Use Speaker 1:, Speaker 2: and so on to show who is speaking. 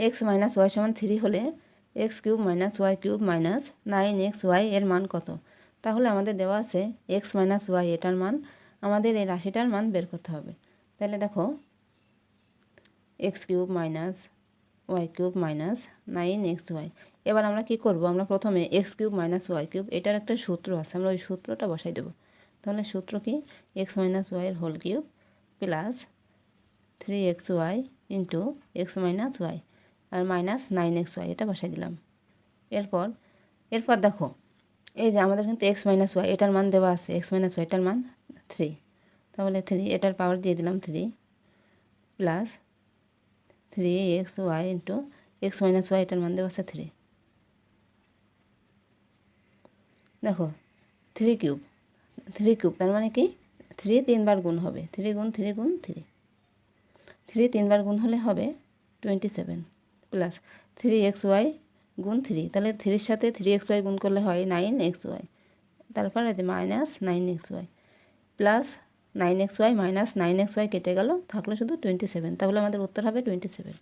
Speaker 1: X minus Y সমান 3 হলে X cube minus Y cube minus 9xy এর মান কত? তাহলে আমাদের দেওয়া আছে এক্স মাইনাস ওয়াই, এটার মান আমাদের এই রাশিটার মান বের করতে হবে। তাহলে দেখো X cube minus Y cube minus 9xy। এবার আমরা কি করব, আমরা প্রথমে X cube minus Y cube এটার একটা সূত্র আছে, আমরা ওই সূত্রটা বসাই দেবো। তাহলে সূত্র কি, এক্স মাইনাস ওয়াইয়ের whole cube plus 3xy into x minus y আর মাইনাস 9xy, এটা বসাই দিলাম। এরপর দেখো এই যে আমাদের কিন্তু এক্স মাইনাস ওয়াই এটার মান দেওয়া আছে, এক্স মাইনাস ওয়াই এটার মান 3, তাহলে 3 এটার পাওয়ার দিয়ে দিলাম 3 plus 3xy into x minus Y এটার মান দেওয়া আছে 3। দেখো 3 কিউব তার মানে কি 3 3বার গুণ হবে, 3 গুণ 3 গুণ 3, 3 3বার গুণ হলে হবে 27 প্লাস 3xy গুণ 3, তাহলে 3-র সাথে 3xy গুণ করলে হয় 9xy, তারপর আছে minus 9xy plus 9xy minus 9xy কেটে গেল, থাকলো শুধু 27, তাহলে আমাদের উত্তর হবে 27।